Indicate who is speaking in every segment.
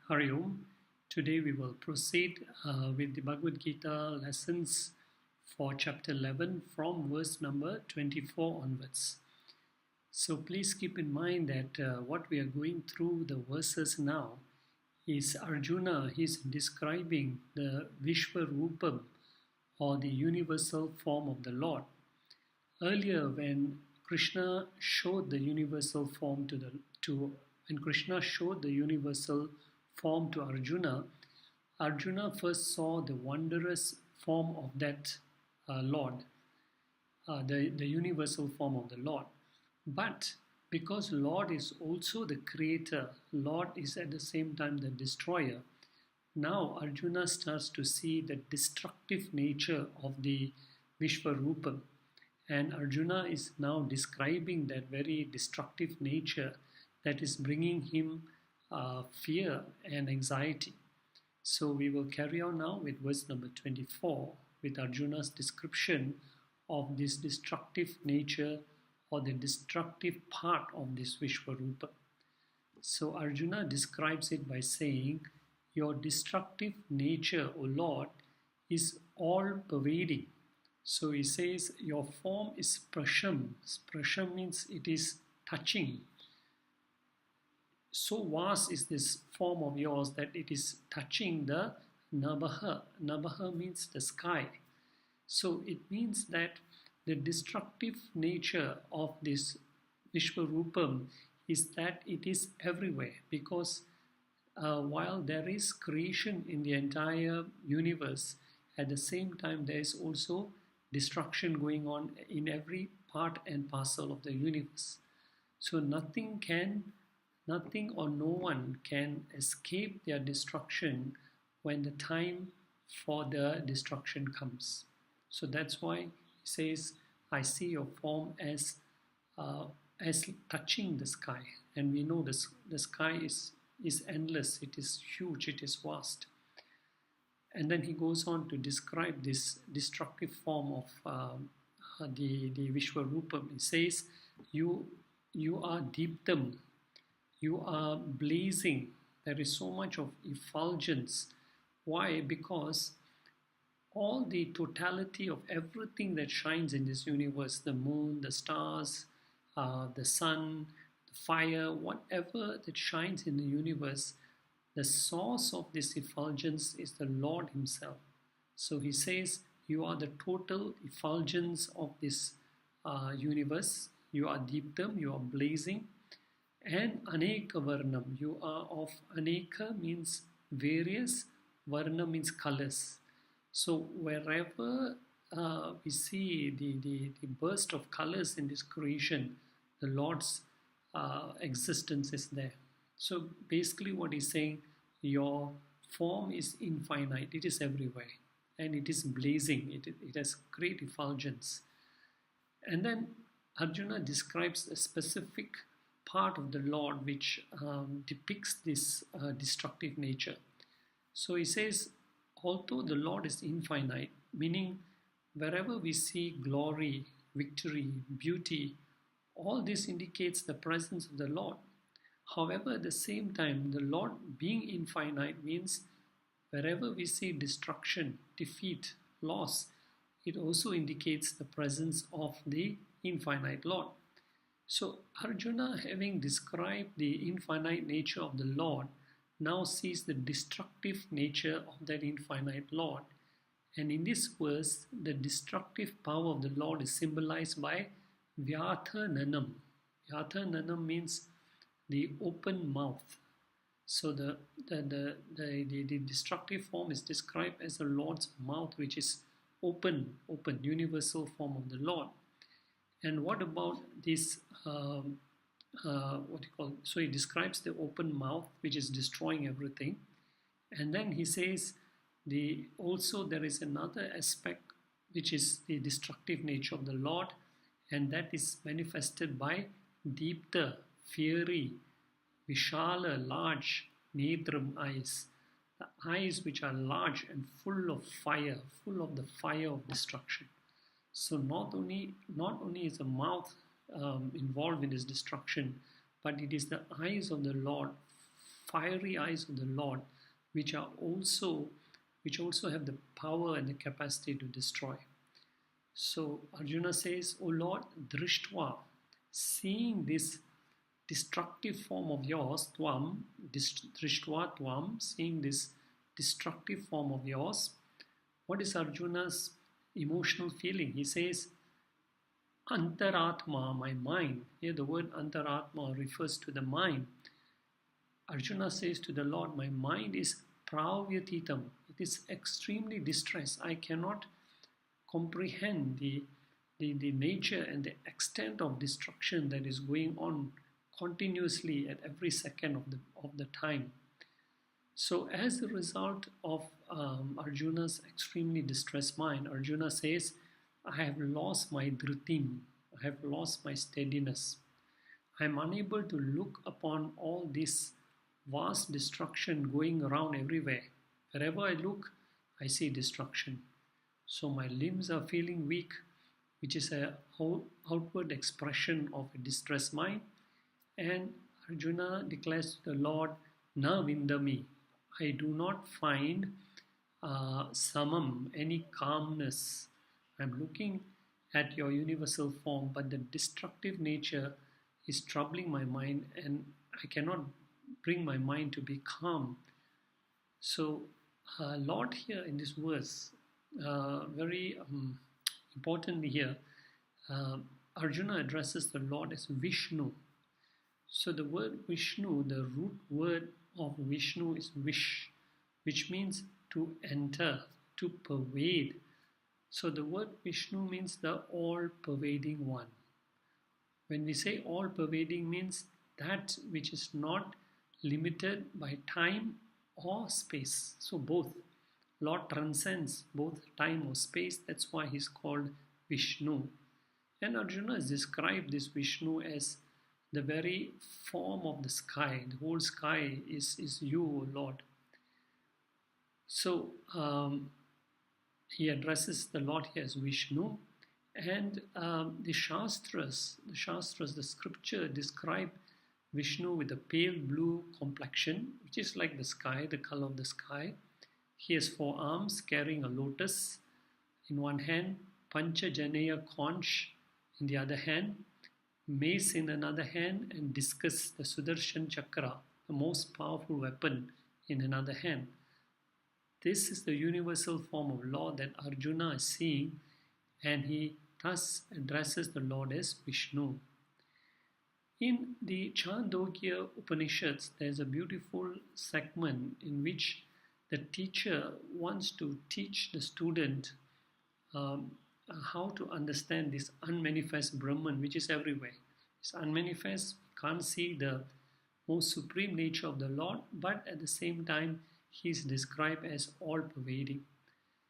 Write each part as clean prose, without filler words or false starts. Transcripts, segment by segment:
Speaker 1: Hari Om. Today we will proceed with the Bhagavad Gita lessons for chapter 11 from verse number 24 onwards. So please keep in mind that what we are going through the verses now is Arjuna. He's describing the Vishwarupam or the universal form of the Lord. Earlier, when Krishna showed the universal form when Krishna showed the universal form to Arjuna, Arjuna first saw the wondrous form of that Lord, the universal form of the Lord. But because Lord is also the creator, Lord is at the same time the destroyer, now Arjuna starts to see the destructive nature of the Vishwarupam. And Arjuna is now describing that very destructive nature that is bringing him fear and anxiety. So we will carry on now with verse number 24 with Arjuna's description of this destructive nature or the destructive part of this Vishwarupa. So Arjuna describes it by saying, "Your destructive nature, O Lord, is all-pervading." So he says, your form is sprasham. Sprasham means it is touching. So vast is this form of yours that it is touching the Nabaha. Nabaha means the sky. So it means that the destructive nature of this Vishwarupam is that it is everywhere, because while there is creation in the entire universe, at the same time there is also destruction going on in every part and parcel of the universe. So nothing or no one can escape their destruction when the time for the destruction comes. So that's why he says, I see your form as touching the sky. And we know the sky is endless, it is huge, it is vast. And then he goes on to describe this destructive form of the Vishwarupam. He says, you are Deeptam, you are blazing. There is so much of effulgence. Why? Because all the totality of everything that shines in this universe, the moon, the stars, the sun, the fire, whatever that shines in the universe, the source of this effulgence is the Lord himself. So he says, you are the total effulgence of this universe. You are Deeptam, you are blazing. And Aneka Varnam, you are of Aneka means various, Varna means colors. So wherever we see the burst of colors in this creation, the Lord's existence is there. So basically what he's saying, your form is infinite, it is everywhere, and it is blazing, it has great effulgence. And then Arjuna describes a specific part of the Lord which depicts this destructive nature. So he says, although the Lord is infinite, meaning wherever we see glory, victory, beauty, all this indicates the presence of the Lord. However, at the same time, the Lord being infinite means wherever we see destruction, defeat, loss, it also indicates the presence of the infinite Lord. So Arjuna, having described the infinite nature of the Lord, now sees the destructive nature of that infinite Lord. And in this verse, the destructive power of the Lord is symbolized by Vyathananam. Vyathananam means the open mouth. So the destructive form is described as the Lord's mouth, which is open, universal form of the Lord. And what about this, so he describes the open mouth, which is destroying everything. And then he says, also there is another aspect, which is the destructive nature of the Lord, and that is manifested by Deepta, fiery, Vishala, large, Nedram, eyes. The eyes which are large and full of fire, full of the fire of destruction. So not only is the mouth involved in this destruction, but it is the eyes of the Lord fiery eyes of the Lord, which also have the power and the capacity to destroy. So Arjuna says, "O Lord, Drishtva, seeing this destructive form of yours, Tvam, Drishtva Tvam, seeing this destructive form of yours," what is Arjuna's emotional feeling? He says, Antaratma, my mind. Here the word Antaratma refers to the mind. Arjuna says to the Lord, my mind is pravyatitam. It is extremely distressed. I cannot comprehend the nature and the extent of destruction that is going on continuously at every second of the time. So as a result of Arjuna's extremely distressed mind, Arjuna says, I have lost my dhritim, I have lost my steadiness. I am unable to look upon all this vast destruction going around everywhere. Wherever I look, I see destruction. So my limbs are feeling weak, which is an outward expression of a distressed mind. And Arjuna declares to the Lord, Na vindami, I do not find samam, any calmness. I'm looking at your universal form, but the destructive nature is troubling my mind and I cannot bring my mind to be calm. So Lord here in this verse, very importantly here, Arjuna addresses the Lord as Vishnu. So the word Vishnu, the root word of Vishnu is Vish, which means to enter, to pervade. So the word Vishnu means the all-pervading one. When we say all-pervading means that which is not limited by time or space. So both. Lord transcends both time or space. That's why he's called Vishnu. And Arjuna has described this Vishnu as the very form of the sky. The whole sky is you, O Lord. So he addresses the Lord here as Vishnu. And the Shastras, the scripture describe Vishnu with a pale blue complexion, which is like the sky, the color of the sky. He has 4 arms carrying a lotus in one hand, Panchajaneya conch in the other hand, mace in another hand, and discus, the Sudarshan Chakra, the most powerful weapon, in another hand. This is the universal form of Lord that Arjuna is seeing, and he thus addresses the Lord as Vishnu. In the Chandogya Upanishads, there is a beautiful segment in which the teacher wants to teach the student how to understand this unmanifest Brahman, which is everywhere. It's unmanifest, we can't see the most supreme nature of the Lord, but at the same time, he is described as all-pervading.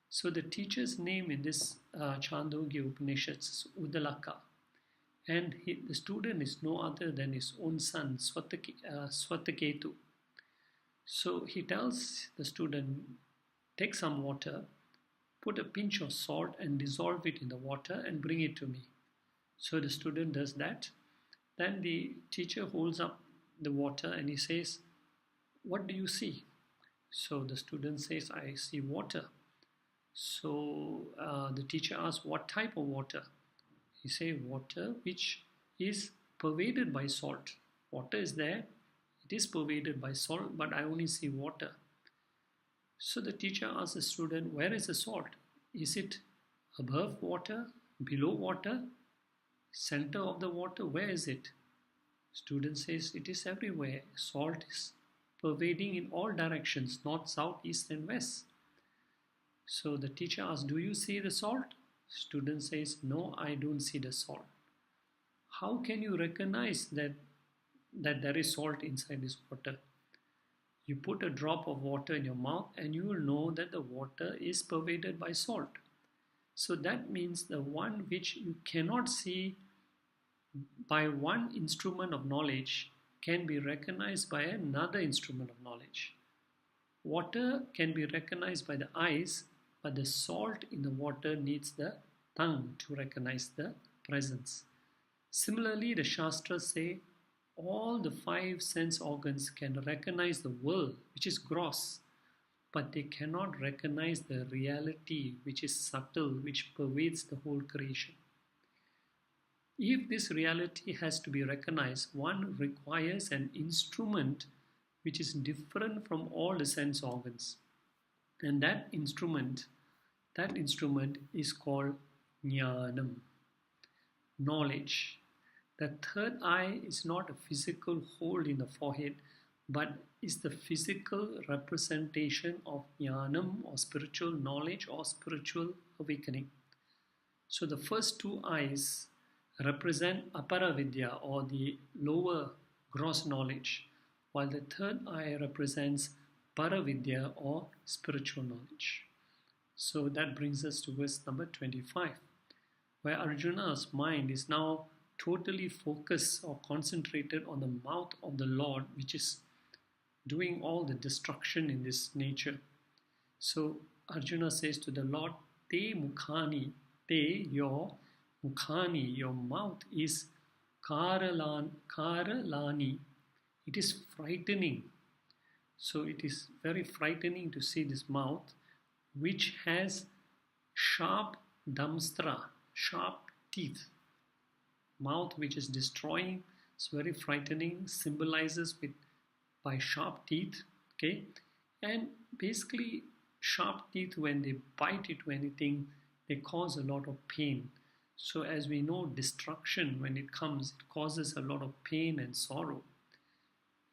Speaker 1: So the teacher's name in this Chandogya Upanishads is Udalaka. And the student is no other than his own son, Swataketu. So he tells the student, take some water, put a pinch of salt and dissolve it in the water and bring it to me. So the student does that. Then the teacher holds up the water and he says, what do you see? So the student says, I see water. So the teacher asks, what type of water? He says, water which is pervaded by salt. Water is there, it is pervaded by salt, but I only see water. So the teacher asks the student, where is the salt? Is it above water, below water, center of the water? Where is it? Student says, it is everywhere. Salt is pervading in all directions, north, south, east and west. So the teacher asks, do you see the salt? Student says, no, I don't see the salt. How can you recognize that there is salt inside this water? You put a drop of water in your mouth and you will know that the water is pervaded by salt. So that means the one which you cannot see by one instrument of knowledge can be recognized by another instrument of knowledge. Water can be recognized by the eyes, but the salt in the water needs the tongue to recognize the presence. Similarly, the Shastras say All the five sense organs can recognize the world, which is gross, but they cannot recognize the reality, which is subtle, which pervades the whole creation. If this reality has to be recognized, one requires an instrument which is different from all the sense organs. And that instrument is called jnanam, knowledge. The third eye is not a physical hole in the forehead, but is the physical representation of jnanam, or spiritual knowledge, or spiritual awakening. So the first two eyes represent aparavidya, or the lower gross knowledge, while the third eye represents paravidya, or spiritual knowledge. So that brings us to verse number 25, where Arjuna's mind is now totally focused or concentrated on the mouth of the Lord, which is doing all the destruction in this nature. So Arjuna says to the Lord, Te mukhani, te, your mukhani, your mouth is karalani. It is frightening. So it is very frightening to see this mouth, which has sharp damstra, sharp teeth. Mouth which is destroying, it's very frightening, symbolizes by sharp teeth, okay? And basically, sharp teeth, when they bite into anything, they cause a lot of pain. So as we know, destruction, when it comes, it causes a lot of pain and sorrow.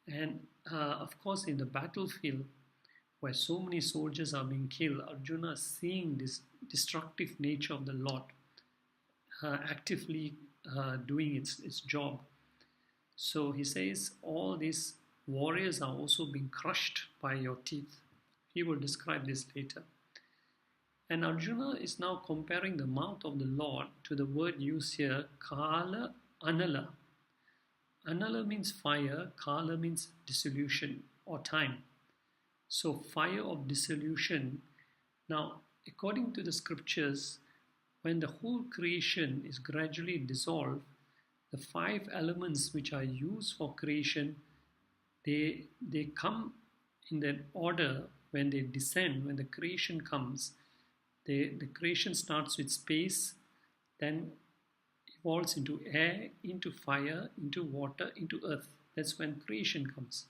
Speaker 1: And of course, in the battlefield, where so many soldiers are being killed, Arjuna, seeing this destructive nature of the Lord, actively doing its job. So he says, all these warriors are also being crushed by your teeth. He will describe this later. And Arjuna is now comparing the mouth of the Lord to the word used here, kala anala. Anala means fire, kala means dissolution or time. So fire of dissolution. Now, according to the scriptures, when the whole creation is gradually dissolved, the five elements which are used for creation, they come in that order. When they descend, when the creation comes, the creation starts with space, then evolves into air, into fire, into water, into earth. That's when creation comes.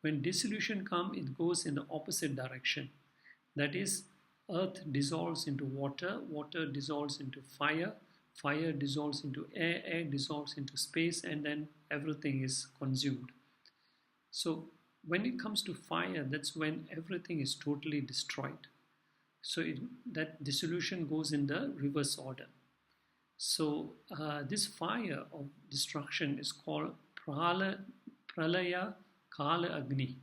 Speaker 1: When dissolution comes, it goes in the opposite direction. That is, earth dissolves into water, water dissolves into fire, fire dissolves into air, air dissolves into space, and then everything is consumed. So when it comes to fire, that's when everything is totally destroyed. So that dissolution goes in the reverse order. So this fire of destruction is called pralaya kala agni,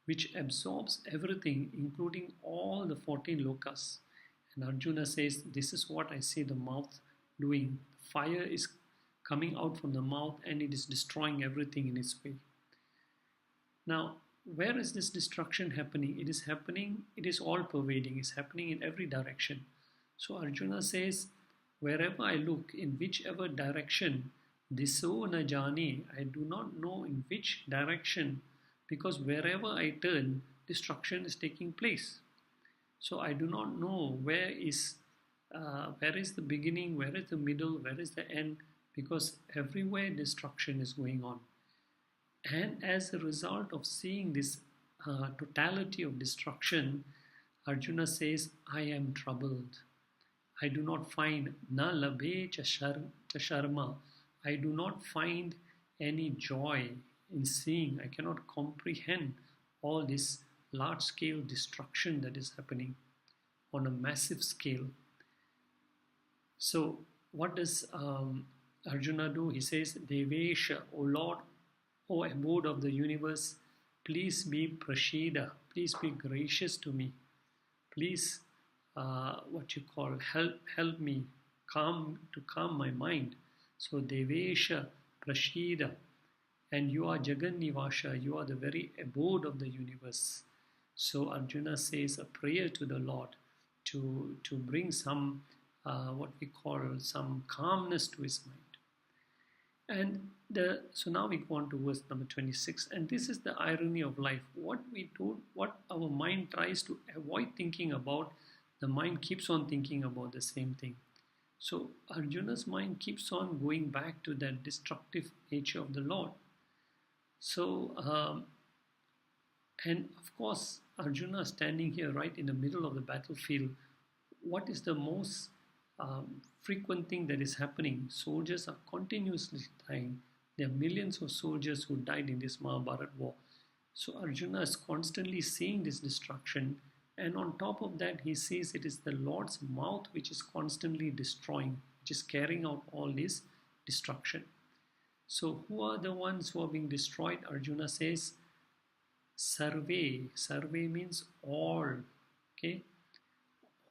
Speaker 1: which absorbs everything, including all the 14 lokas. And Arjuna says, this is what I see the mouth doing. Fire is coming out from the mouth and it is destroying everything in its way. Now, where is this destruction happening? It is happening, it is all pervading, it's happening in every direction. So Arjuna says, wherever I look, in whichever direction, diso na jani, I do not know in which direction, because wherever I turn, destruction is taking place. So I do not know where is the beginning, where is the middle, where is the end, because everywhere destruction is going on. And as a result of seeing this totality of destruction, Arjuna says, I am troubled. I do not find na labhe cha sharma. I do not find any joy in seeing. I cannot comprehend all this large-scale destruction that is happening on a massive scale. So what does Arjuna do? He says, Devesha, O Lord, O abode of the universe, please be prashida, please be gracious to me. Please, help me, calm my mind. So Devesha, prashida, and you are Jagannivasha, you are the very abode of the universe. So Arjuna says a prayer to the Lord to bring some, some calmness to his mind. So now we go on to verse number 26, and this is the irony of life. What our mind tries to avoid thinking about, the mind keeps on thinking about the same thing. So Arjuna's mind keeps on going back to that destructive nature of the Lord. So, and of course, Arjuna standing here right in the middle of the battlefield. What is the most frequent thing that is happening? Soldiers are continuously dying. There are millions of soldiers who died in this Mahabharata war. So Arjuna is constantly seeing this destruction, and on top of that, he sees it is the Lord's mouth which is constantly destroying, which is carrying out all this destruction. So who are the ones who are being destroyed? Arjuna says, Sarve. Sarve means all. Okay.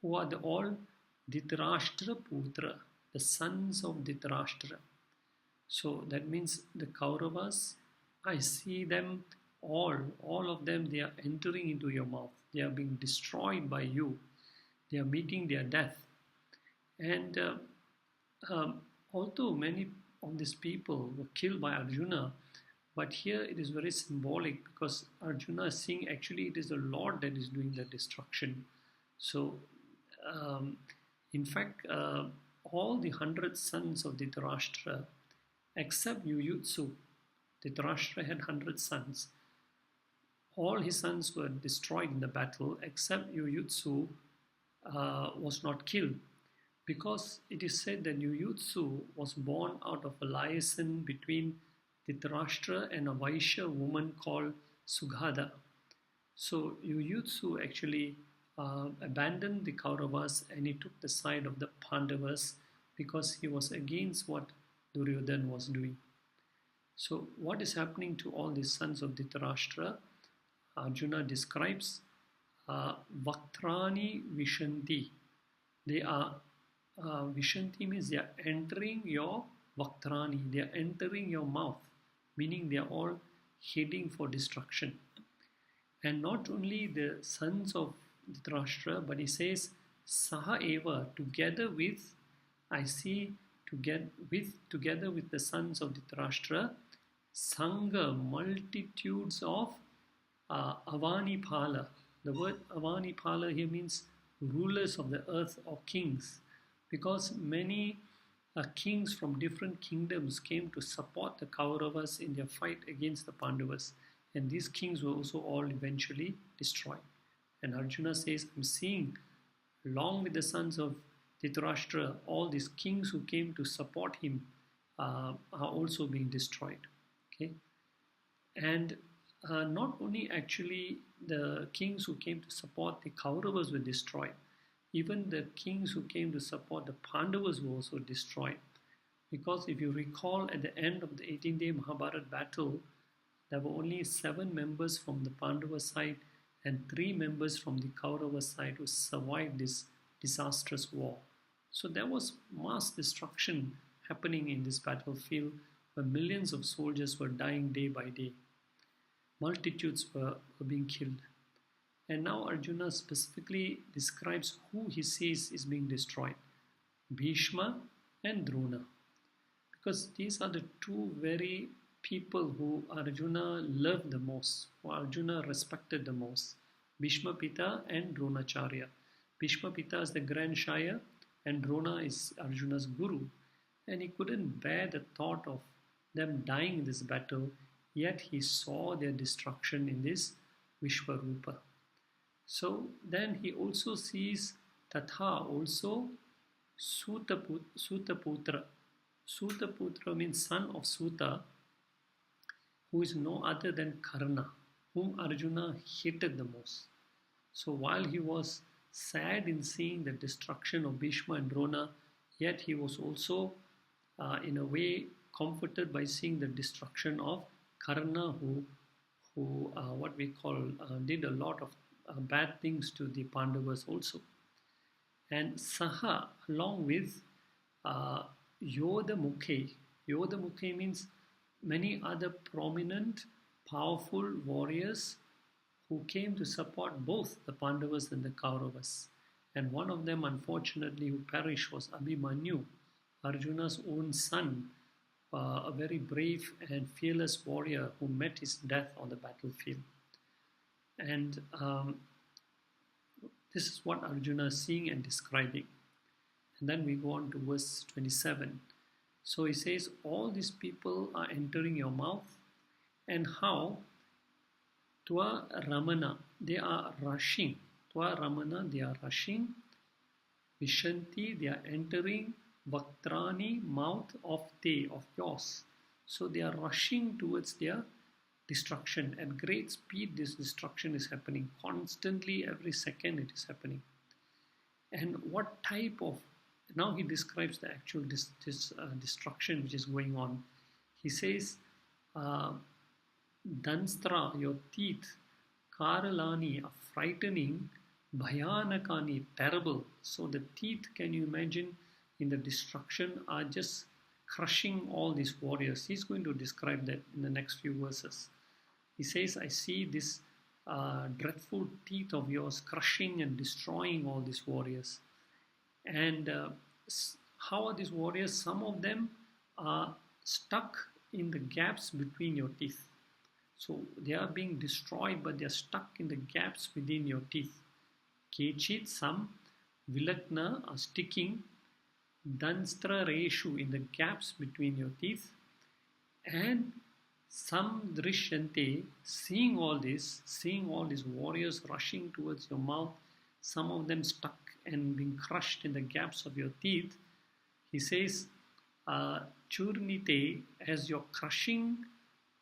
Speaker 1: Who are the all? Dhritarashtra Putra, the sons of Dhritarashtra. So that means the Kauravas, I see them all of them, they are entering into your mouth. They are being destroyed by you. They are meeting their death. And although many of these people were killed by Arjuna, but here it is very symbolic because Arjuna is seeing actually it is the Lord that is doing the destruction. So, in fact, all the 100 sons of Dhritarashtra, except Yuyutsu, Dhritarashtra had 100 sons. All his sons were destroyed in the battle, except Yuyutsu was not killed. Because it is said that Yuyutsu was born out of a liaison between Dhritarashtra and a Vaishya woman called Sughada. So Yuyutsu actually abandoned the Kauravas and he took the side of the Pandavas because he was against what Duryodhana was doing. So what is happening to all these sons of Dhritarashtra? Arjuna describes Vaktrani Vishanti. They are Vishanti means they are entering your Vaktrani, they are entering your mouth, meaning they are all heading for destruction. And not only the sons of Dhritarashtra, but he says Saha Eva, together with, I see, together with the sons of Dhritarashtra, Sangha, multitudes of Avanipala. The word Avanipala here means rulers of the earth or kings, because many kings from different kingdoms came to support the Kauravas in their fight against the Pandavas, and these kings were also all eventually destroyed. And Arjuna says, I'm seeing, along with the sons of Dhritarashtra, all these kings who came to support him are also being destroyed. Okay, and not only actually the kings who came to support the Kauravas were destroyed, even the kings who came to support the Pandavas were also destroyed. Because if you recall, at the end of the 18-day Mahabharata battle, there were only 7 members from the Pandava side and 3 members from the Kaurava side who survived this disastrous war. So there was mass destruction happening in this battlefield where millions of soldiers were dying day by day. Multitudes were being killed. And now Arjuna specifically describes who he sees is being destroyed. Bhishma and Drona. Because these are the two very people who Arjuna loved the most, who Arjuna respected the most. Bhishma Pita and Dronacharya. Bhishma Pita is the Grand Shaya and Drona is Arjuna's guru. And he couldn't bear the thought of them dying in this battle, yet he saw their destruction in this Vishwarupa. So then he also sees Tatha, also Sutaputra. Sutaputra means son of Suta, who is no other than Karna, whom Arjuna hated the most. So while he was sad in seeing the destruction of Bhishma and Drona, yet he was also in a way comforted by seeing the destruction of Karna, who what we call did a lot of bad things to the Pandavas also. And Saha, along with Yodha Mukhe. Yodha Mukhe means many other prominent, powerful warriors who came to support both the Pandavas and the Kauravas. And one of them, unfortunately, who perished was Abhimanyu, Arjuna's own son, a very brave and fearless warrior who met his death on the battlefield. And this is what Arjuna is seeing and describing. And then we go on to verse 27. So he says, all these people are entering your mouth, and how Twa Ramana, they are rushing. Twa Ramana, they are rushing. Vishanti, they are entering. Vaktrani, mouth of te, of yours. So they are rushing towards their destruction. At great speed, this destruction is happening. Constantly, every second it is happening. And what type of, now he describes the actual destruction which is going on. He says, Danstra, your teeth, Karalani, are frightening, Bhayanakani, terrible. So the teeth, can you imagine, in the destruction are just crushing all these warriors. He's going to describe that in the next few verses. He says, I see this dreadful teeth of yours crushing and destroying all these warriors. And how are these warriors? Some of them are stuck in the gaps between your teeth. So they are being destroyed, but they are stuck in the gaps within your teeth. Kechit, some, Vilakna, are sticking, Danstra Reshu, in the gaps between your teeth. And some Drishyante, seeing all these warriors rushing towards your mouth, some of them stuck and being crushed in the gaps of your teeth. He says, Churnite, as you're crushing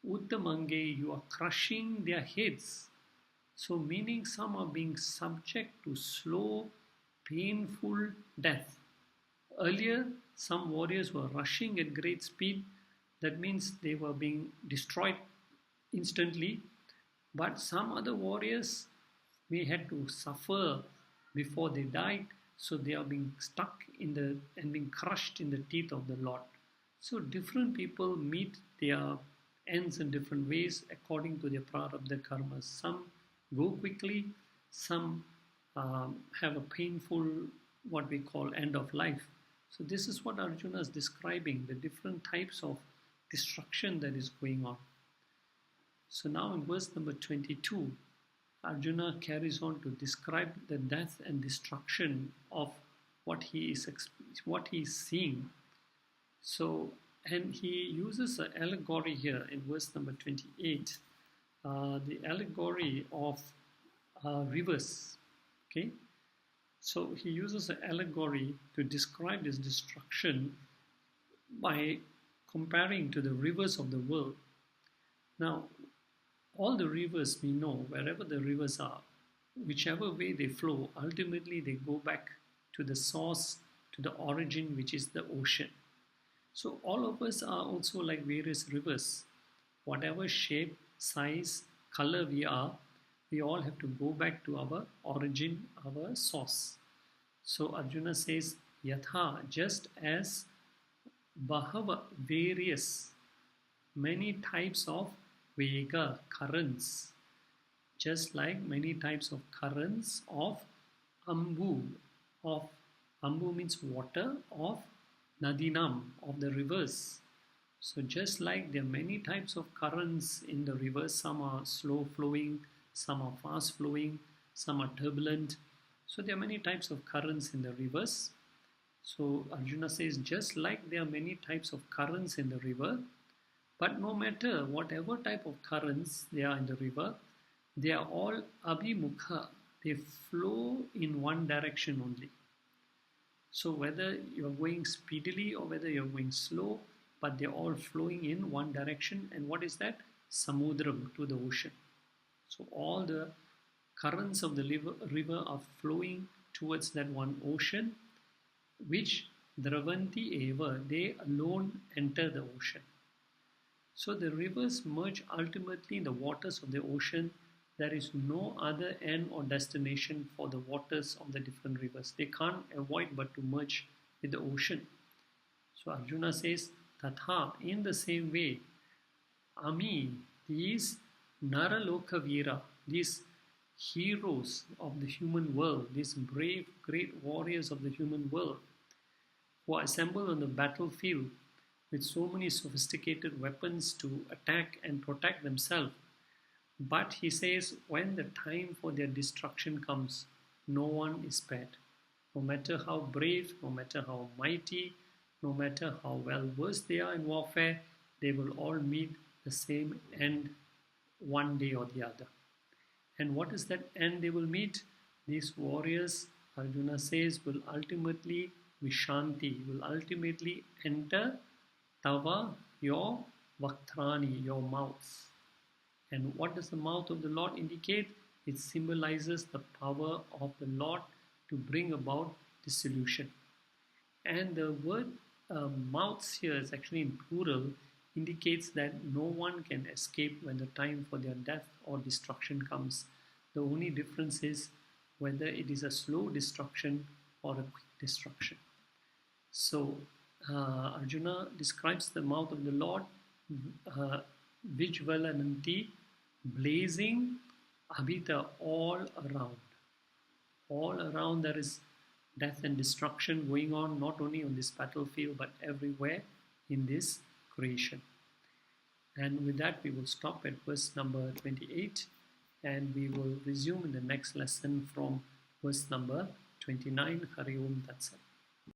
Speaker 1: Uttamange, you are crushing their heads. So meaning some are being subject to slow, painful death. Earlier, some warriors were rushing at great speed. That means they were being destroyed instantly. But some other warriors may had to suffer before they died. So they are being stuck and being crushed in the teeth of the Lord. So different people meet their ends in different ways according to their prarabdha karmas. Some go quickly, some have a painful, what we call, end of life. So this is what Arjuna is describing, the different types of destruction that is going on. So now in verse number 22, Arjuna carries on to describe the death and destruction of what he is seeing. So, and he uses an allegory here in verse number 28, the allegory of rivers. Okay, so he uses an allegory to describe this destruction by comparing to the rivers of the world. Now, all the rivers we know, wherever the rivers are, whichever way they flow, ultimately they go back to the source, to the origin, which is the ocean. So all of us are also like various rivers. Whatever shape, size, color we are, we all have to go back to our origin, our source. So Arjuna says, Yatha, just as Bahava, various, many types of Vega, currents, just like many types of currents of Ambu means water, of Nadinam, of the rivers. So just like there are many types of currents in the rivers, some are slow flowing, some are fast flowing, some are turbulent. So there are many types of currents in the rivers. So Arjuna says, just like there are many types of currents in the river, but no matter whatever type of currents there are in the river, they are all abhimukha. They flow in one direction only. So whether you're going speedily or whether you're going slow, but they're all flowing in one direction. And what is that? Samudram, to the ocean. So all the currents of the river are flowing towards that one ocean, which Dravanti eva, they alone enter the ocean. So the rivers merge ultimately in the waters of the ocean. There is no other end or destination for the waters of the different rivers. They can't avoid but to merge with the ocean. So Arjuna says, Tatha, in the same way, Ami, these Naraloka Veera, these heroes of the human world, these brave, great warriors of the human world, who are assembled on the battlefield, with so many sophisticated weapons to attack and protect themselves. But he says, when the time for their destruction comes, no one is spared. No matter how brave, no matter how mighty, no matter how well versed they are in warfare, they will all meet the same end one day or the other. And what is that end they will meet? These warriors, Arjuna says, will ultimately Vishanti, will ultimately enter Tava, your Vaktrani, your mouth. And what does the mouth of the Lord indicate? It symbolizes the power of the Lord to bring about dissolution. And the word mouths here is actually in plural, indicates that no one can escape when the time for their death or destruction comes. The only difference is whether it is a slow destruction or a quick destruction. So Arjuna describes the mouth of the Lord, Vijvalananti, blazing, Abhita, all around. All around there is death and destruction going on, not only on this battlefield, but everywhere in this creation. And with that, we will stop at verse number 28, and we will resume in the next lesson from verse number 29. Hari Om Tat Sat.